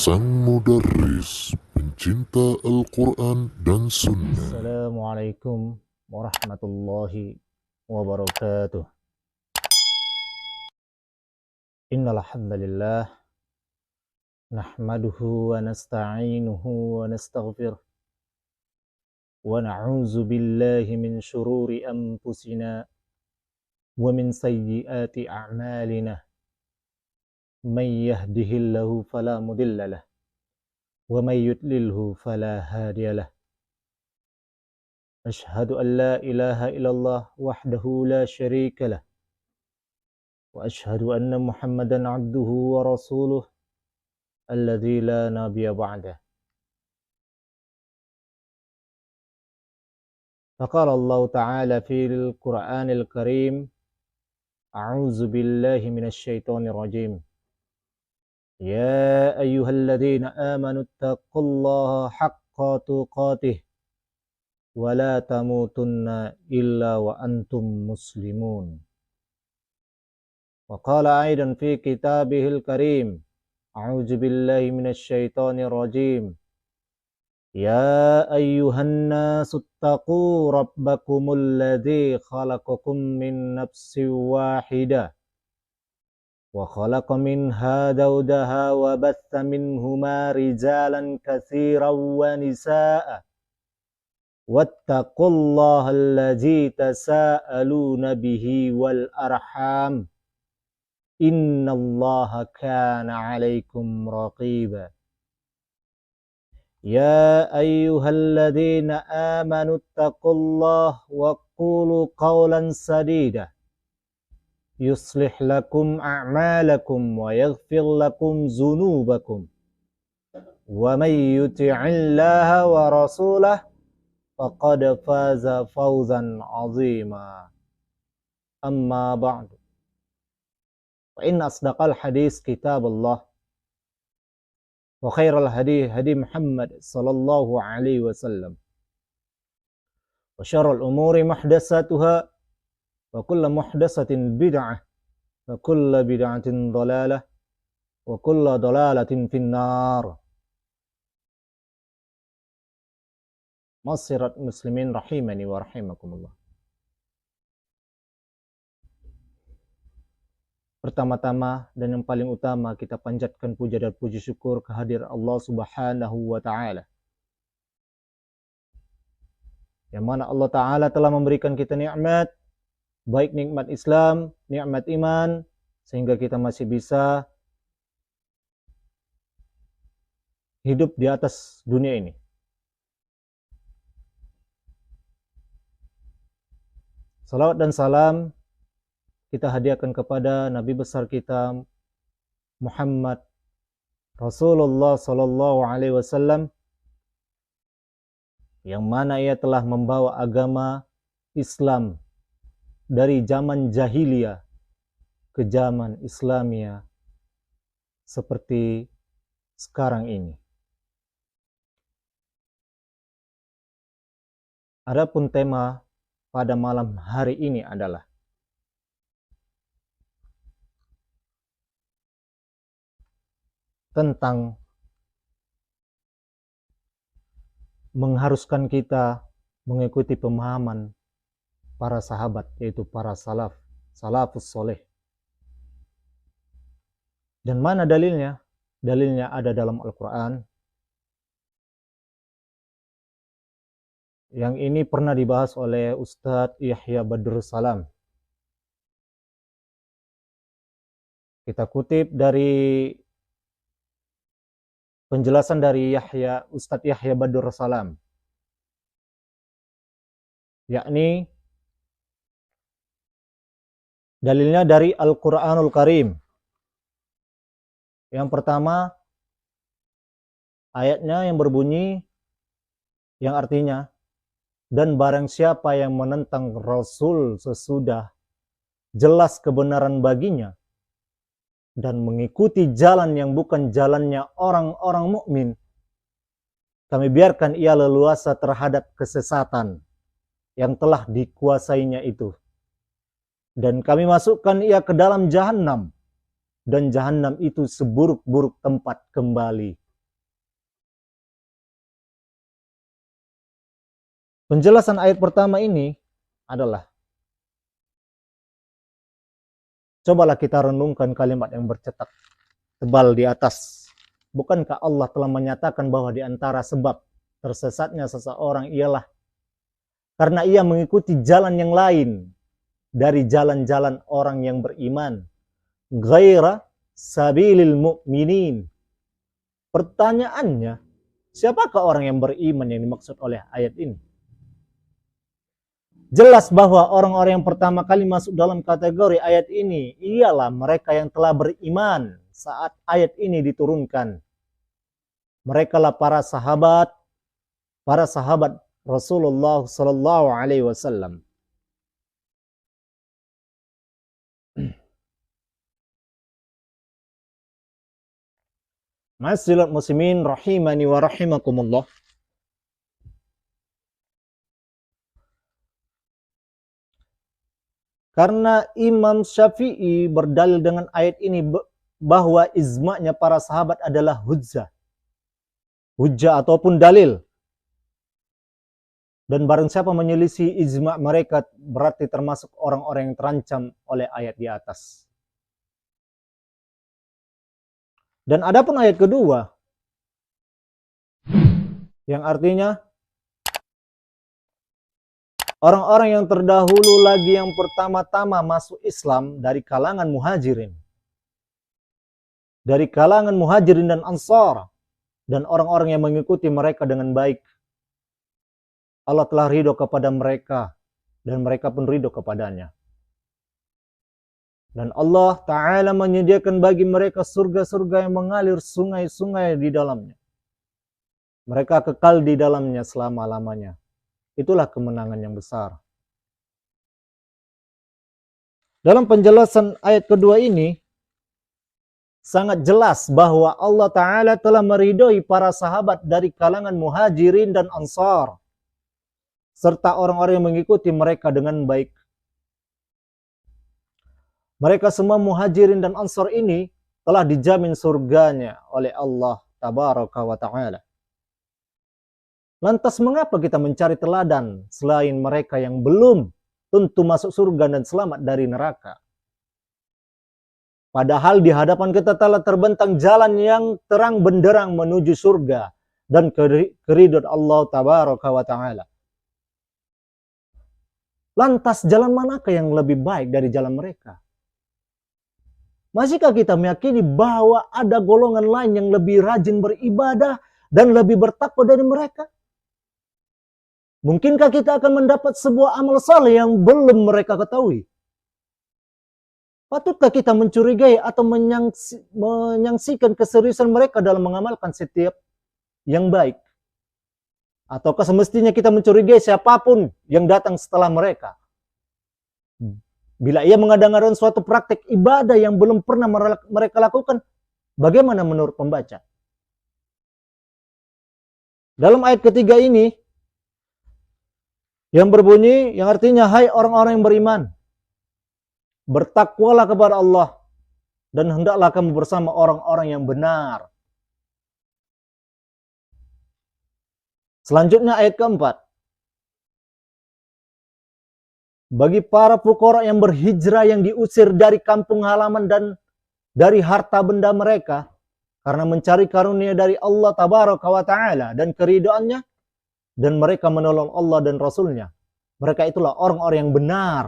Sang Mudarris, pencinta Al-Quran dan Sunnah. Assalamualaikum warahmatullahi wabarakatuh. Innal hamdalillah nahmaduhu wa nasta'inuhu wa nastaghfiruh wa na'udzu billahi min shururi anfusina wa min sayyiati a'malina. Man yahdihillahu fala mudilla lahu wa man yudlilhu fala hadiya lahu. Ashhadu an la ilaha illallah wahdahu la syarika lah wa ashhadu anna Muhammadan abduhu wa rasuluh alladzi la nabiyya ba'dah. Faqala Allah Ta'ala fil Qur'anil Karim, a'udzu billahi minasy syaithanir rajim. Ya ayyuhalladzina amanu taqullaha haqqa tuqatih wa la tamutunna illa wa antum muslimun. Wa qala aidan fi kitabihil karim, a'udzu billahi minasy syaithanir rajim. Ya ayyuhan nasu ttaqu rabbakumul ladzi khalaqakum min nafsin wahidah wa khalaqa minha zawjaha wa batha minhuma rijalan katsiran wa nisaa'a wattaqullaha allazi tasaaluna bihi wal arham innallaha kana 'alaikum raqiba. Ya ayyuhalladzina amanu taqullaha wa qulu qawlan sadida yuslih lakum a'malakum wa yaghfir lakum dzunubakum wa may yuti'illaha wa rasulahu faqad faza fawzan 'azima. Amma ba'du. Fa inna asdaqal hadis kitabullah wa khairal hadi hadi Muhammad sallallahu alaihi wasallam wa syarrul umuri muhdatsatuha wa kullu muhdatsatin bid'ah wa kullu bid'atin dhalalah wa kullu dhalalatin finnar. Masirat muslimin rahimani wa rahimakumullah. Pertama-tama dan yang paling utama kita panjatkan puja dan puji syukur kehadirat Allah Subhanahu wa taala. Yang mana Allah taala telah memberikan kita nikmat, baik nikmat Islam, nikmat iman, sehingga kita masih bisa hidup di atas dunia ini. Salawat dan salam kita hadiahkan kepada Nabi besar kita Muhammad Rasulullah sallallahu alaihi wasallam, yang mana ia telah membawa agama Islam dari zaman jahiliyah ke zaman Islamia seperti sekarang ini. Adapun tema pada malam hari ini adalah tentang mengharuskan kita mengikuti pemahaman para sahabat, yaitu para salafus soleh. Dan mana dalilnya? Dalilnya ada dalam Al-Quran. Yang ini pernah dibahas oleh Ustadz Yahya Badrus Salam. Kita kutip dari penjelasan dari Ustadz Yahya Badrus Salam, yakni dalilnya dari Al-Quranul Karim. Yang pertama, ayatnya yang berbunyi, yang artinya, dan barang siapa yang menentang Rasul sesudah jelas kebenaran baginya dan mengikuti jalan yang bukan jalannya orang-orang mukmin, kami biarkan ia leluasa terhadap kesesatan yang telah dikuasainya itu, dan kami masukkan ia ke dalam Jahannam, dan Jahannam itu seburuk-buruk tempat kembali Penjelasan ayat pertama ini adalah, cobalah kita renungkan kalimat yang bercetak tebal di atas. Bukankah Allah telah menyatakan bahwa di antara sebab tersesatnya seseorang ialah karena ia mengikuti jalan yang lain dari jalan-jalan orang yang beriman. Ghaira sabilil mu'minin. Pertanyaannya, siapakah orang yang beriman yang dimaksud oleh ayat ini? Jelas bahwa orang-orang yang pertama kali masuk dalam kategori ayat ini ialah mereka yang telah beriman saat ayat ini diturunkan. Mereka lah para sahabat Rasulullah sallallahu alaihi wasallam. Ma'asyiral muslimin rahimani wa rahimakumullah. Karena Imam Syafi'i berdalil dengan ayat ini bahwa ijma'nya para sahabat adalah hujjah ataupun dalil. Dan barang siapa menyelisih ijma' mereka berarti termasuk orang-orang yang terancam oleh ayat di atas. Dan adapun ayat kedua, yang artinya orang-orang yang terdahulu lagi yang pertama-tama masuk Islam dari kalangan muhajirin. Dari kalangan muhajirin dan ansar. Dan orang-orang yang mengikuti mereka dengan baik. Allah telah ridho kepada mereka. Dan mereka pun ridho kepadanya. Dan Allah Ta'ala menyediakan bagi mereka surga-surga yang mengalir sungai-sungai di dalamnya. Mereka kekal di dalamnya selama-lamanya. Itulah kemenangan yang besar. Dalam penjelasan ayat kedua ini, sangat jelas bahwa Allah Ta'ala telah meridhoi para sahabat dari kalangan muhajirin dan ansar, serta orang-orang yang mengikuti mereka dengan baik. Mereka semua muhajirin dan ansar ini telah dijamin surganya oleh Allah Tabaraka wa Ta'ala. Lantas mengapa kita mencari teladan selain mereka yang belum tentu masuk surga dan selamat dari neraka? Padahal di hadapan kita telah terbentang jalan yang terang benderang menuju surga dan keridhaan Allah Tabaraka wa Ta'ala. Lantas jalan manakah yang lebih baik dari jalan mereka? Masihkah kita meyakini bahwa ada golongan lain yang lebih rajin beribadah dan lebih bertakwa dari mereka? Mungkinkah kita akan mendapat sebuah amal saleh yang belum mereka ketahui? Patutkah kita mencurigai atau menyaksikan keseriusan mereka dalam mengamalkan setiap yang baik? Ataukah semestinya kita mencurigai siapapun yang datang setelah mereka? Bila ia mengadakan suatu praktek ibadah yang belum pernah mereka lakukan, bagaimana menurut pembaca? Dalam ayat ketiga ini, yang berbunyi, yang artinya, hai orang-orang yang beriman, bertakwalah kepada Allah, dan hendaklah kamu bersama orang-orang yang benar. Selanjutnya ayat keempat. Bagi para fuqara yang berhijrah yang diusir dari kampung halaman dan dari harta benda mereka karena mencari karunia dari Allah Tabaraka wa Ta'ala dan keridhaannya, dan mereka menolong Allah dan Rasulnya. Mereka itulah orang-orang yang benar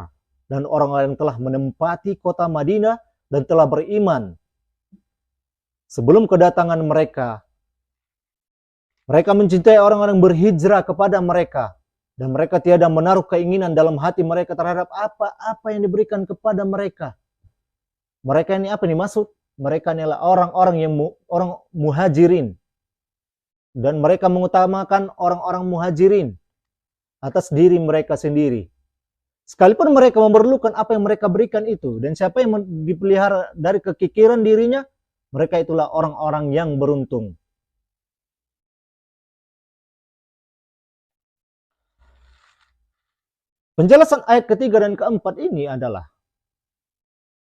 dan orang-orang yang telah menempati kota Madinah dan telah beriman sebelum kedatangan mereka. Mereka mencintai orang-orang berhijrah kepada mereka. Dan mereka tiada menaruh keinginan dalam hati mereka terhadap apa-apa yang diberikan kepada mereka. Mereka ini apa nih maksud? Mereka inilah orang-orang yang orang muhajirin. Dan mereka mengutamakan orang-orang muhajirin atas diri mereka sendiri. Sekalipun mereka memerlukan apa yang mereka berikan itu. Dan siapa yang dipelihara dari kekikiran dirinya, mereka itulah orang-orang yang beruntung. Penjelasan ayat ketiga dan keempat ini adalah,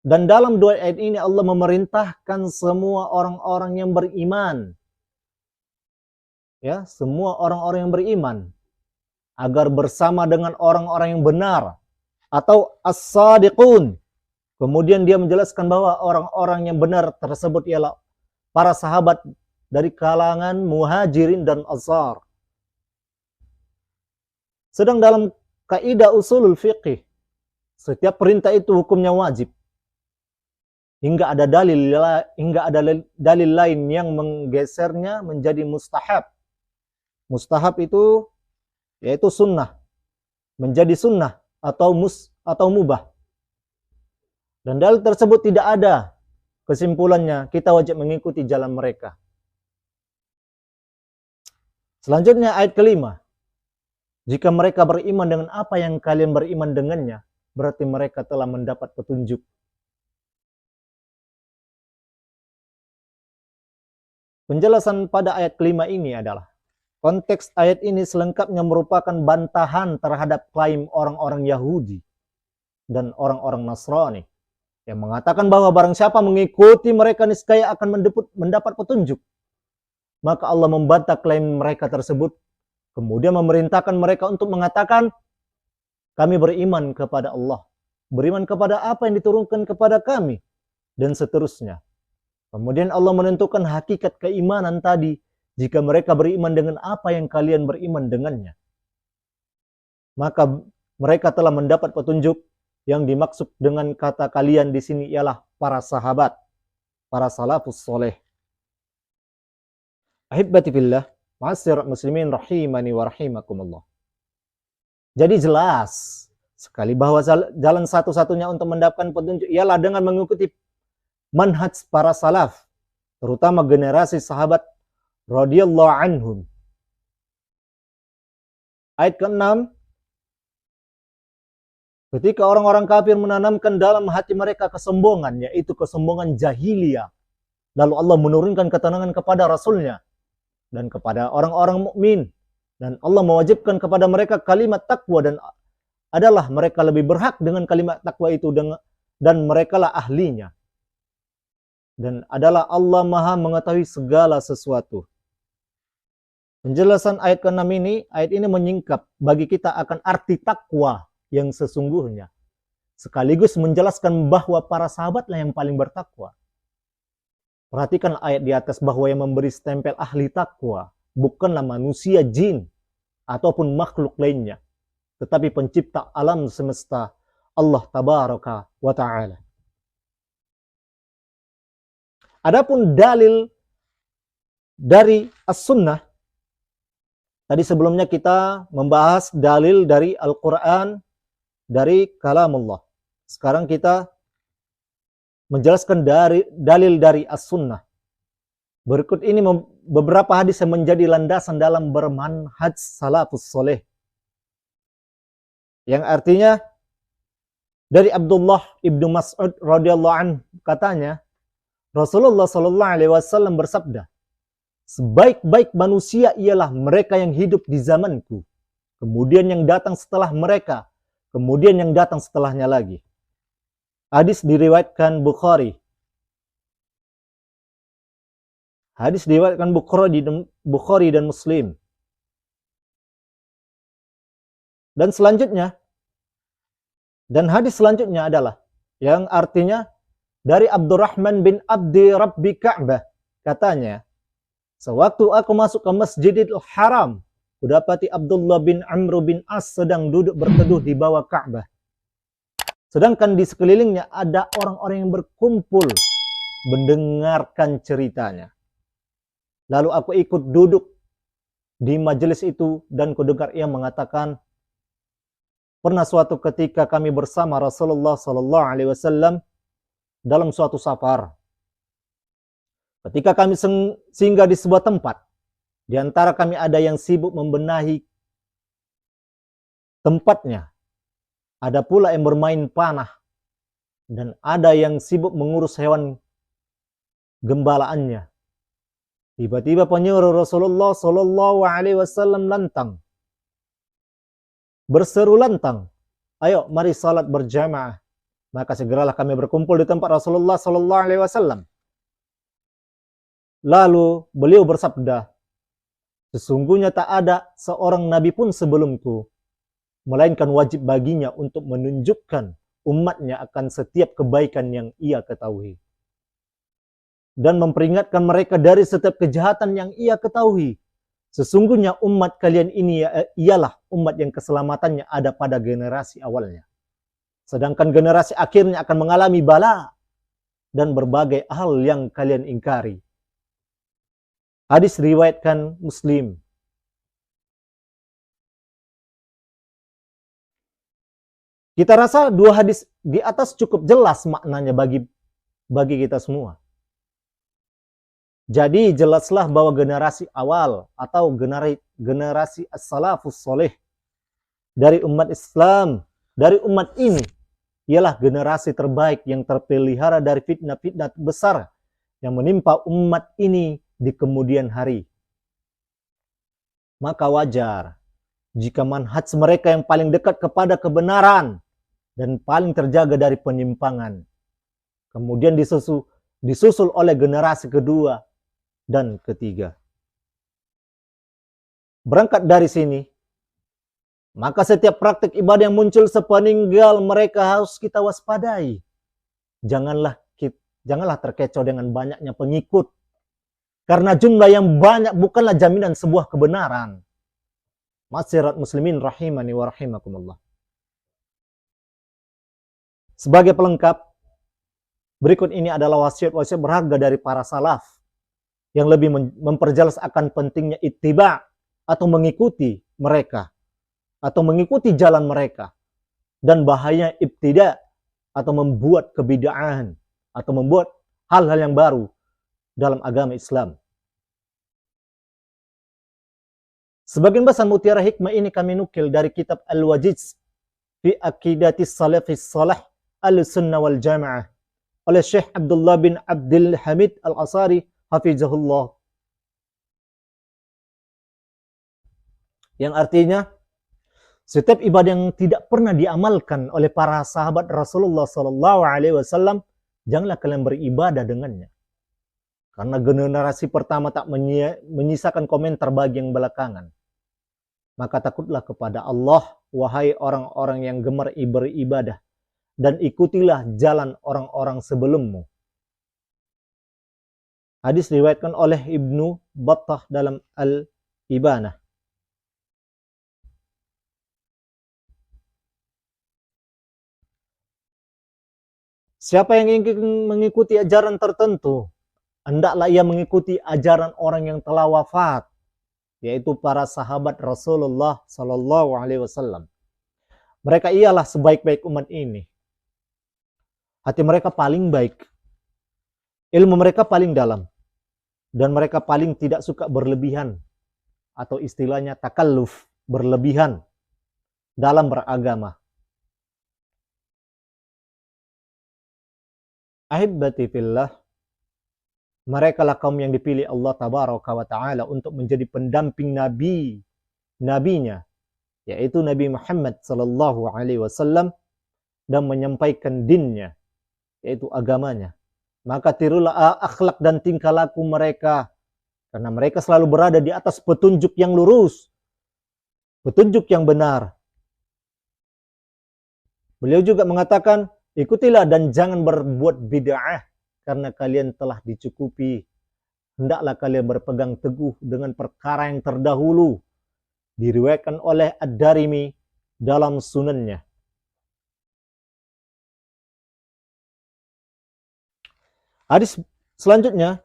dan dalam dua ayat ini Allah memerintahkan semua orang-orang yang beriman, ya, semua orang-orang yang beriman, agar bersama dengan orang-orang yang benar atau as-sadiqun. Kemudian dia menjelaskan bahwa orang-orang yang benar tersebut ialah para sahabat dari kalangan muhajirin dan ansar. Sedang dalam kaidah usulul fiqih, setiap perintah itu hukumnya wajib. Hingga ada dalil lain yang menggesernya menjadi mustahab. Mustahab itu yaitu sunnah, menjadi sunnah atau mubah. Dan dalil tersebut tidak ada kesimpulannya, kita wajib mengikuti jalan mereka. Selanjutnya ayat kelima. Jika mereka beriman dengan apa yang kalian beriman dengannya, berarti mereka telah mendapat petunjuk. Penjelasan pada ayat kelima ini adalah, konteks ayat ini selengkapnya merupakan bantahan terhadap klaim orang-orang Yahudi dan orang-orang Nasrani yang mengatakan bahwa barang siapa mengikuti mereka niscaya akan mendapat petunjuk. Maka Allah membantah klaim mereka tersebut, kemudian memerintahkan mereka untuk mengatakan, kami beriman kepada Allah, beriman kepada apa yang diturunkan kepada kami, dan seterusnya. Kemudian Allah menentukan hakikat keimanan tadi, jika mereka beriman dengan apa yang kalian beriman dengannya. Maka mereka telah mendapat petunjuk. Yang dimaksud dengan kata kalian di sini ialah para sahabat, para salafus soleh. Ahibbati fillah, ma'asyiral muslimin rahimani wa rahimakumullah. Jadi jelas sekali bahwa jalan satu-satunya untuk mendapatkan petunjuk ialah dengan mengikuti manhaj para salaf, terutama generasi sahabat radhiyallahu anhum. Ayat ke-6, ketika orang-orang kafir menanamkan dalam hati mereka kesombongan, yaitu kesombongan jahiliyah, lalu Allah menurunkan ketenangan kepada Rasulnya dan kepada orang-orang mukmin, dan Allah mewajibkan kepada mereka kalimat takwa, dan adalah mereka lebih berhak dengan kalimat takwa itu, dan merekalah ahlinya. Dan adalah Allah Maha mengetahui segala sesuatu. Penjelasan ayat ke-6 ini, ayat ini menyingkap bagi kita akan arti takwa yang sesungguhnya, sekaligus menjelaskan bahwa para sahabatlah yang paling bertakwa. Perhatikan ayat di atas bahwa yang memberi stempel ahli takwa bukanlah manusia, jin, ataupun makhluk lainnya, tetapi pencipta alam semesta, Allah tabaraka wa ta'ala. Adapun dalil dari as-sunnah, tadi sebelumnya kita membahas dalil dari Al-Quran, dari kalamullah. Sekarang kita menjelaskan dalil dari as-sunnah. Berikut ini beberapa hadis yang menjadi landasan dalam bermanhaj salafus soleh. Yang artinya, dari Abdullah ibnu Mas'ud radhiyallahu anhu katanya, Rasulullah sallallahu alaihi wasallam bersabda, sebaik-baik manusia ialah mereka yang hidup di zamanku, kemudian yang datang setelah mereka, kemudian yang datang setelahnya lagi. Hadis diriwayatkan Bukhari. Hadis diriwayatkan Bukhari dan Muslim. Dan selanjutnya, dan hadis selanjutnya adalah yang artinya dari Abdurrahman bin Abdi Rabbi Ka'bah, katanya, sewaktu aku masuk ke Masjidil Haram, kudapati Abdullah bin Amr bin As sedang duduk berteduh di bawah Ka'bah. Sedangkan di sekelilingnya ada orang-orang yang berkumpul mendengarkan ceritanya. Lalu aku ikut duduk di majelis itu dan kudengar ia mengatakan, pernah suatu ketika kami bersama Rasulullah sallallahu alaihi wasallam dalam suatu safar. Ketika kami singgah di sebuah tempat, di antara kami ada yang sibuk membenahi tempatnya, ada pula yang bermain panah, dan ada yang sibuk mengurus hewan gembalaannya. Tiba-tiba penyuruh Rasulullah sallallahu alaihi wasallam lantang, berseru lantang, ayo mari salat berjamaah. Maka segeralah kami berkumpul di tempat Rasulullah sallallahu alaihi wasallam. Lalu beliau bersabda, Sesungguhnya tak ada seorang nabi pun sebelumku, melainkan wajib baginya untuk menunjukkan umatnya akan setiap kebaikan yang ia ketahui. Dan memperingatkan mereka dari setiap kejahatan yang ia ketahui. Sesungguhnya umat kalian ini ialah umat yang keselamatannya ada pada generasi awalnya. Sedangkan generasi akhirnya akan mengalami bala dan berbagai hal yang kalian ingkari. Hadis riwayatkan Muslim. Kita rasa dua hadis di atas cukup jelas maknanya bagi kita semua. Jadi jelaslah bahwa generasi awal atau generasi as-salafus soleh dari umat Islam, dari umat ini, ialah generasi terbaik yang terpelihara dari fitnah-fitnah besar yang menimpa umat ini di kemudian hari. Maka wajar jika manhaj mereka yang paling dekat kepada kebenaran dan paling terjaga dari penyimpangan kemudian disusul oleh generasi kedua dan ketiga. Berangkat dari sini, maka setiap praktik ibadah yang muncul sepeninggal mereka harus kita waspadai. Janganlah terkecoh dengan banyaknya pengikut. Karena jumlah yang banyak bukanlah jaminan sebuah kebenaran. Ma'asyiral muslimin rahimani wa rahimakumullah. Sebagai pelengkap, berikut ini adalah wasiat-wasiat berharga dari para salaf yang lebih memperjelas akan pentingnya ittiba atau mengikuti mereka atau mengikuti jalan mereka dan bahaya ibtida atau membuat kebid'ahan atau membuat hal-hal yang baru dalam agama Islam. Sebagian besar mutiara hikmah ini kami nukil dari kitab Al-Wajiz fi Aqidatis Salafis Salih Al-Sunnah wal Jamaah oleh Syekh Abdullah bin Abdul Hamid Al-Asari hafizahullah. Yang artinya setiap ibadah yang tidak pernah diamalkan oleh para sahabat Rasulullah SAW, janganlah kalian beribadah dengannya. Karena generasi pertama tak menyisakan komentar bagi yang belakangan. Maka takutlah kepada Allah, wahai orang-orang yang gemar beribadah, dan ikutilah jalan orang-orang sebelummu. Hadis diriwayatkan oleh Ibnu Battah dalam Al-Ibanah. Siapa yang ingin mengikuti ajaran tertentu, hendaklah ia mengikuti ajaran orang yang telah wafat, yaitu para sahabat Rasulullah Sallallahu Alaihi Wasallam. Mereka ialah sebaik-baik umat ini. Hati mereka paling baik, ilmu mereka paling dalam, dan mereka paling tidak suka berlebihan, atau istilahnya takalluf, berlebihan dalam beragama. Ahibbati fillah, mereka lah kaum yang dipilih Allah Tabaraka wa Ta'ala untuk menjadi pendamping nabinya, yaitu Nabi Muhammad Sallallahu Alaihi Wasallam, dan menyampaikan dinnya, yaitu agamanya. Maka tirulah akhlak dan tingkah laku mereka, karena mereka selalu berada di atas petunjuk yang lurus, petunjuk yang benar. Beliau juga mengatakan, ikutilah dan jangan berbuat bid'ah, karena kalian telah dicukupi. Hendaklah kalian berpegang teguh dengan perkara yang terdahulu. Diriwayatkan oleh Ad-Darimi dalam sunannya. Hadis selanjutnya,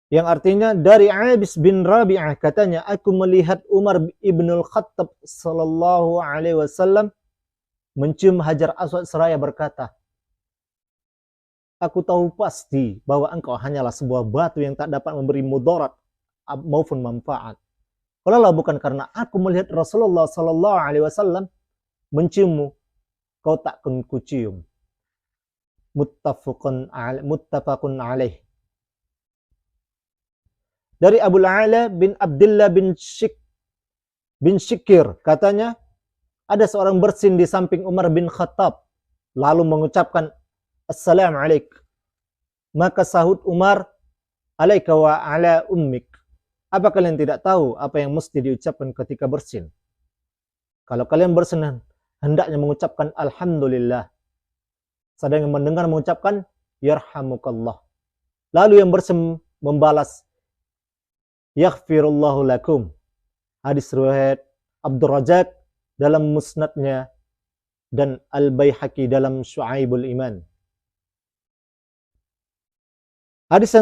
yang artinya dari Abis bin Rabi'ah, katanya, aku melihat Umar ibn al-Khattab sallallahu alaihi wasallam mencium Hajar Aswad seraya berkata, aku tahu pasti bahwa engkau hanyalah sebuah batu yang tak dapat memberi mudarat maupun manfaat. Kalau bukan karena aku melihat Rasulullah sallallahu alaihi wasallam menciummu, kau tak akan kucium. Muttafaqun alaih. Dari Abu Ala bin Abdullah bin Shikir, katanya, ada seorang bersin di samping Umar bin Khattab, lalu mengucapkan, Assalamualaikum. Maka sahut Umar, alaika wa ala ummik. Apa kalian tidak tahu apa yang mesti diucapkan ketika bersin? Kalau kalian bersin, hendaknya mengucapkan alhamdulillah. Sedang yang mendengar mengucapkan yarhamukallah. Lalu yang bersin membalas yaghfirullahu lakum. Hadis riwayat Abdul Razak dalam musnadnya dan Al-Baihaqi dalam Syu'aibul Iman. Hadis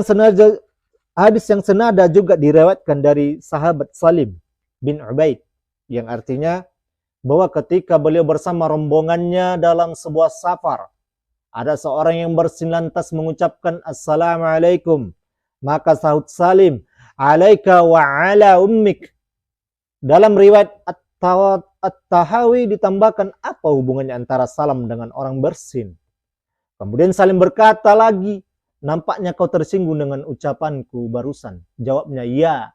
yang senada juga diriwayatkan dari sahabat Salim bin Ubaid, yang artinya bahwa ketika beliau bersama rombongannya dalam sebuah safar, ada seorang yang bersin lantas mengucapkan assalamualaikum, maka sahut Salim, alaika wa ala ummik. Dalam riwayat At-Tahawi ditambahkan apa hubungannya antara salam dengan orang bersin. Kemudian Salim berkata lagi, nampaknya kau tersinggung dengan ucapanku barusan. Jawabnya, ya.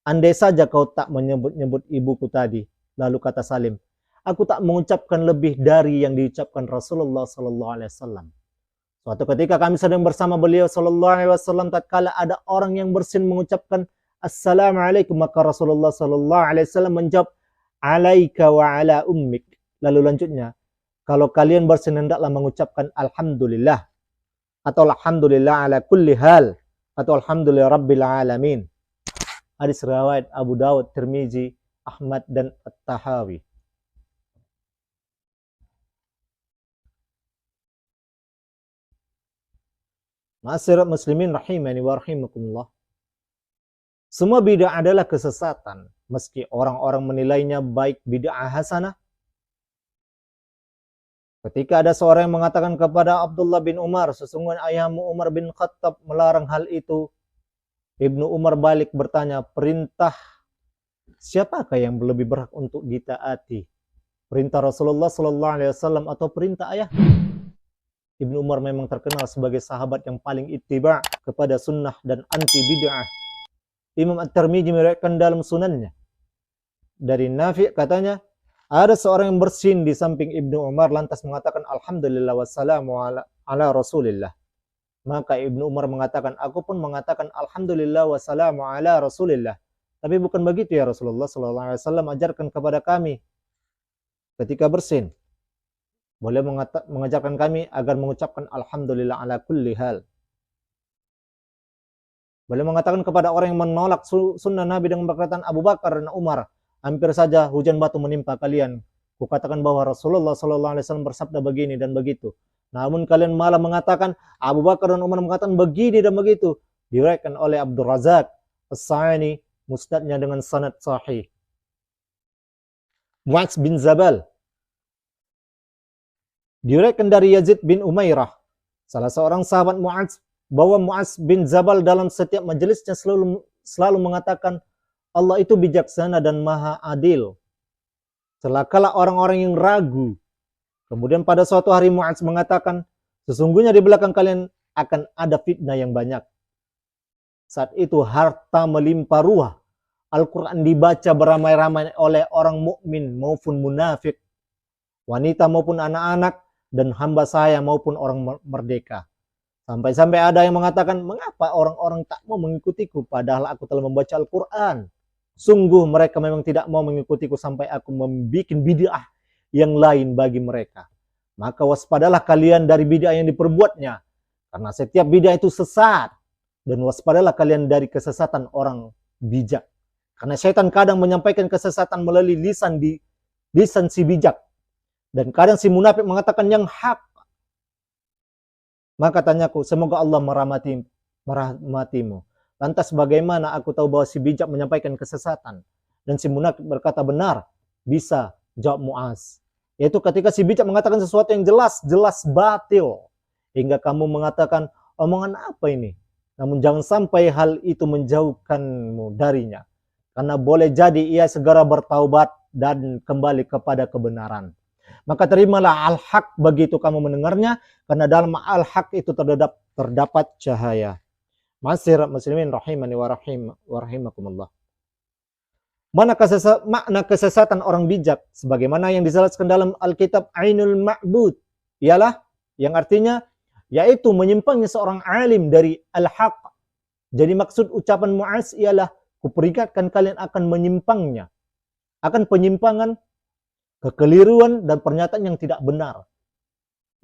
Andai saja kau tak menyebut-nyebut ibuku tadi. Lalu kata Salim, aku tak mengucapkan lebih dari yang diucapkan Rasulullah SAW. Suatu ketika kami sedang bersama beliau SAW, tatkala ada orang yang bersin mengucapkan assalamualaikum, maka Rasulullah SAW menjawab, alaika wa ala ummik. Lalu lanjutnya, kalau kalian bersin hendaklah mengucapkan alhamdulillah, atau alhamdulillah ala kulli hal, atau alhamdulillah rabbil alamin. Hadis riwayat Abu Dawud, Tirmizi, Ahmad dan At-Tahawi. Ma'asyiral muslimin rahimani wa rahimakumullah. Semua bid'ah adalah kesesatan, meski orang-orang menilainya baik bid'ah hasanah. Ketika ada seorang yang mengatakan kepada Abdullah bin Umar, sesungguhnya ayahmu Umar bin Khattab melarang hal itu, Ibnu Umar balik bertanya, perintah siapakah yang lebih berhak untuk ditaati? Perintah Rasulullah SAW atau perintah ayah? Ibnu Umar memang terkenal sebagai sahabat yang paling ittiba' kepada sunnah dan anti bid'ah. Imam At-Tirmidzi meriwayatkan dalam sunannya dari Nafi' katanya, ada seorang yang bersin di samping Ibnu Umar lantas mengatakan alhamdulillah wassalamu ala rasulillah. Maka Ibnu Umar mengatakan, aku pun mengatakan alhamdulillah wassalamu ala rasulillah. Tapi bukan begitu ya Rasulullah SAW, ajarkan kepada kami ketika bersin. Boleh mengajarkan kami agar mengucapkan alhamdulillah ala kulli hal. Boleh mengatakan kepada orang yang menolak sunnah Nabi dengan perkataan Abu Bakar dan Umar, hampir saja hujan batu menimpa kalian. Kukatakan bahwa Rasulullah SAW bersabda begini dan begitu. Namun kalian malah mengatakan Abu Bakar dan Umar mengatakan begini dan begitu. Diriwayatkan oleh Abdul Razak As-Sa'ani musnadnya dengan sanad sahih. Mu'adz bin Zabal diriwayatkan dari Yazid bin Umairah, salah seorang sahabat Mu'adz, bahwa Mu'adz bin Zabal dalam setiap majelisnya selalu mengatakan Allah itu bijaksana dan maha adil. Celakalah orang-orang yang ragu. Kemudian pada suatu hari Mu'adz mengatakan, sesungguhnya di belakang kalian akan ada fitnah yang banyak. Saat itu harta melimpah ruah. Al-Quran dibaca beramai-ramai oleh orang mukmin maupun munafik, wanita maupun anak-anak, dan hamba saya maupun orang merdeka. Sampai-sampai ada yang mengatakan, mengapa orang-orang tak mau mengikutiku padahal aku telah membaca Al-Quran? Sungguh mereka memang tidak mau mengikutiku sampai aku membuat bid'ah yang lain bagi mereka. Maka waspadalah kalian dari bid'ah yang diperbuatnya, karena setiap bid'ah itu sesat. Dan waspadalah kalian dari kesesatan orang bijak, karena syaitan kadang menyampaikan kesesatan melalui lisan si bijak, dan kadang si munafik mengatakan yang hak. Maka tanyaku, semoga Allah merahmatimu. Lantas bagaimana aku tahu bahwa si bijak menyampaikan kesesatan dan si munafik berkata benar? Bisa, jawab Mu'adz. Yaitu ketika si bijak mengatakan sesuatu yang jelas batil, hingga kamu mengatakan, omongan apa ini? Namun jangan sampai hal itu menjauhkanmu darinya, karena boleh jadi ia segera bertaubat dan kembali kepada kebenaran. Maka terimalah al-haq begitu kamu mendengarnya, karena dalam al-haq itu terdapat cahaya. Ma'asyiral muslimin rahimani wa rahimakumullah. Makna kesesatan orang bijak sebagaimana yang dijelaskan dalam Alkitab Ainul Ma'bud ialah yang artinya yaitu menyimpangnya seorang alim dari al-haq. Jadi maksud ucapan Mu'adz ialah Kuperingatkan kalian akan menyimpangnya, akan penyimpangan, kekeliruan, dan pernyataan yang tidak benar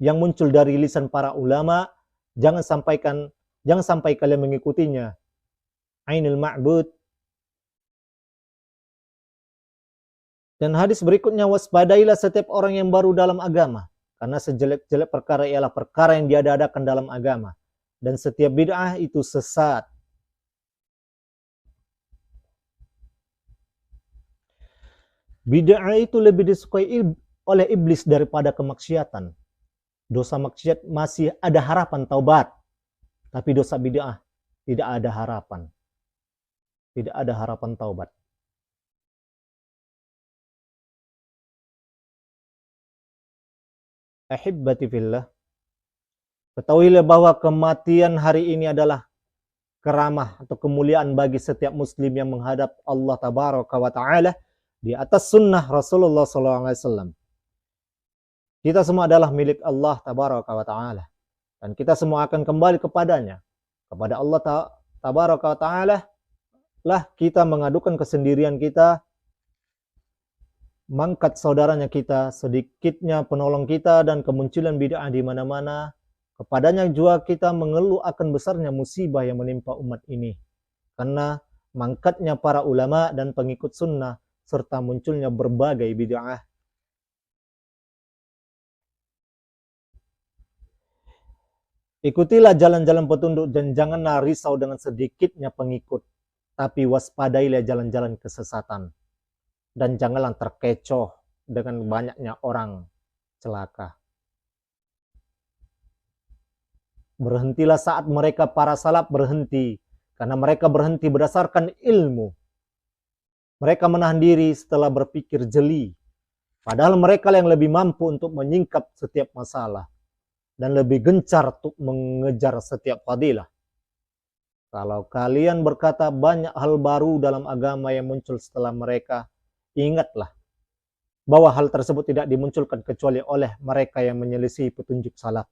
yang muncul dari lisan para ulama. Jangan sampai kalian mengikutinya. Ainul ma'bud. Dan hadis berikutnya, waspadailah setiap orang yang baru dalam agama, karena sejelek-jelek perkara ialah perkara yang diada-adakan dalam agama, dan setiap bid'ah itu sesat. Bid'ah itu lebih disukai oleh iblis daripada kemaksiatan. Dosa maksiat masih ada harapan taubat, tapi dosa bid'ah tidak ada harapan. Tidak ada harapan taubat. Ahibbati fillah, ketahuilah bahwa kematian hari ini adalah keramah atau kemuliaan bagi setiap muslim yang menghadap Allah Tabaraka wa Ta'ala di atas sunnah Rasulullah SAW. Kita semua adalah milik Allah Tabaraka wa Ta'ala, dan kita semua akan kembali kepadanya. Kepada Allah Tabaraka wa Ta'ala lah kita mengadukan kesendirian kita, mangkat saudaranya kita, sedikitnya penolong kita, dan kemunculan bid'ah di mana-mana. Kepadanya juga kita mengeluh akan besarnya musibah yang menimpa umat ini, karena mangkatnya para ulama dan pengikut sunnah, serta munculnya berbagai bid'ah. Ikutilah jalan-jalan petunjuk dan janganlah risau dengan sedikitnya pengikut, tapi waspadailah jalan-jalan kesesatan, dan janganlah terkecoh dengan banyaknya orang celaka. Berhentilah saat mereka para salaf berhenti, karena mereka berhenti berdasarkan ilmu. Mereka menahan diri setelah berpikir jeli, padahal mereka yang lebih mampu untuk menyingkap setiap masalah dan lebih gencar untuk mengejar setiap fadilah. Kalau kalian berkata banyak hal baru dalam agama yang muncul setelah mereka, ingatlah bahwa hal tersebut tidak dimunculkan kecuali oleh mereka yang menyelisih petunjuk salaf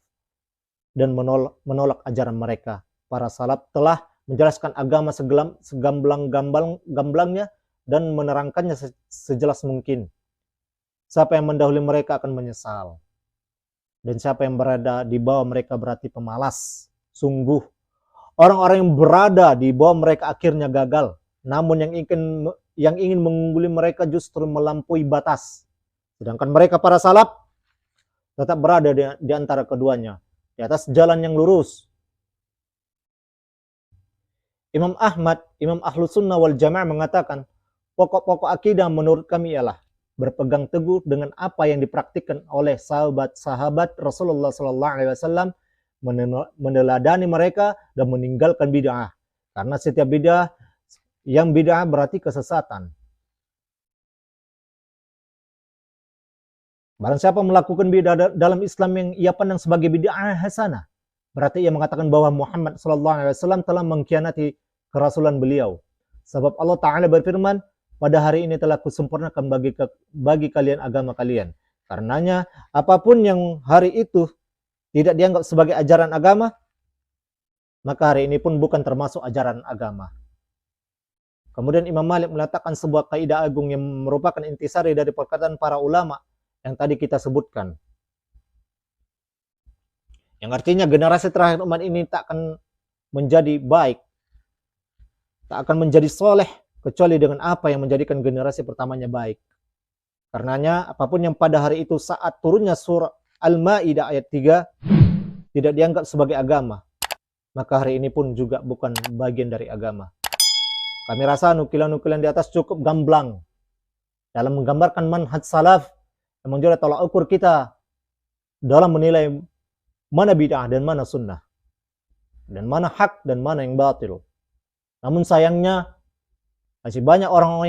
dan menolak ajaran mereka. Para salaf telah menjelaskan agama segamblang-gamblangnya dan menerangkannya sejelas mungkin. Siapa yang mendahului mereka akan menyesal, dan siapa yang berada di bawah mereka berarti pemalas. Sungguh, orang-orang yang berada di bawah mereka akhirnya gagal. Namun yang ingin mengungguli mereka justru melampaui batas. Sedangkan mereka para salaf tetap berada di antara keduanya, di atas jalan yang lurus. Imam Ahmad, Imam Ahlus Sunnah wal Jamaah mengatakan, pokok-pokok akidah menurut kami ialah berpegang teguh dengan apa yang dipraktikkan oleh sahabat-sahabat Rasulullah SAW, meneladani mereka dan meninggalkan bid'ah. Karena setiap bid'ah berarti kesesatan. Barang siapa melakukan bid'ah dalam Islam yang ia pandang sebagai bid'ah hasanah, berarti ia mengatakan bahwa Muhammad SAW telah mengkhianati kerasulan beliau. Sebab Allah Ta'ala berfirman, pada hari ini telah kusempurnakan bagi kalian agama kalian. Karenanya, apapun yang hari itu tidak dianggap sebagai ajaran agama, maka hari ini pun bukan termasuk ajaran agama. Kemudian Imam Malik meletakkan sebuah kaidah agung yang merupakan intisari dari perkataan para ulama yang tadi kita sebutkan. Yang artinya generasi terakhir umat ini tak akan menjadi baik, tak akan menjadi soleh, kecuali dengan apa yang menjadikan generasi pertamanya baik. Karenanya, apapun yang pada hari itu saat turunnya surah Al-Ma'idah ayat 3 tidak dianggap sebagai agama, maka hari ini pun juga bukan bagian dari agama. Kami rasa nukilan-nukilan di atas cukup gamblang dalam menggambarkan manhaj salaf yang menjadi tolak ukur kita dalam menilai mana bid'ah dan mana sunnah, dan mana hak dan mana yang batil. Namun sayangnya masih banyak orang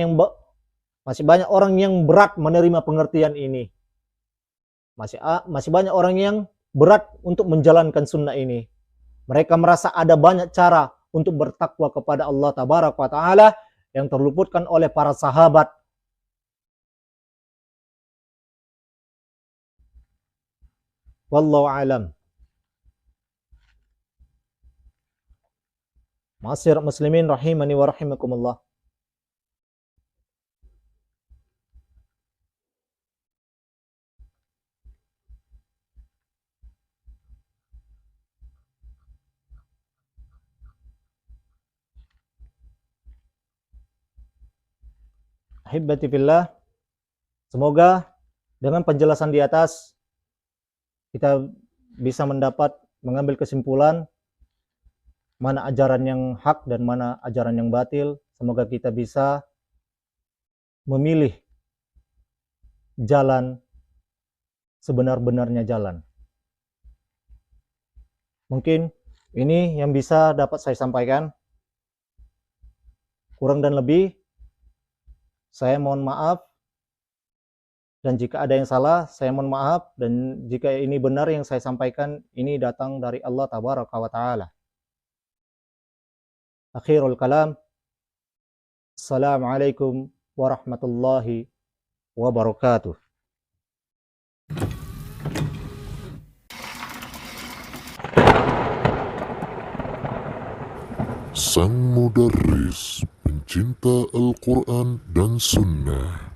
yang berat menerima pengertian ini. Masih banyak orang yang berat untuk menjalankan sunnah ini. Mereka merasa ada banyak cara untuk bertakwa kepada Allah Tabaraka wa Ta'ala yang terluputkan oleh para sahabat. Wallahu a'lam. Ma'asyiral muslimin rahimani wa rahimakumullah. Ahibati fillah, semoga dengan penjelasan di atas kita bisa mengambil kesimpulan mana ajaran yang hak dan mana ajaran yang batil. Semoga kita bisa memilih jalan sebenar-benarnya jalan. Mungkin ini yang bisa dapat saya sampaikan. Kurang dan lebih saya mohon maaf, dan jika ada yang salah saya mohon maaf, dan jika ini benar yang saya sampaikan, ini datang dari Allah Tabaraka wa Ta'ala. Akhirul kalam, Assalamualaikum warahmatullahi wabarakatuh. Sang Mudarris, pencinta Al-Quran dan Sunnah.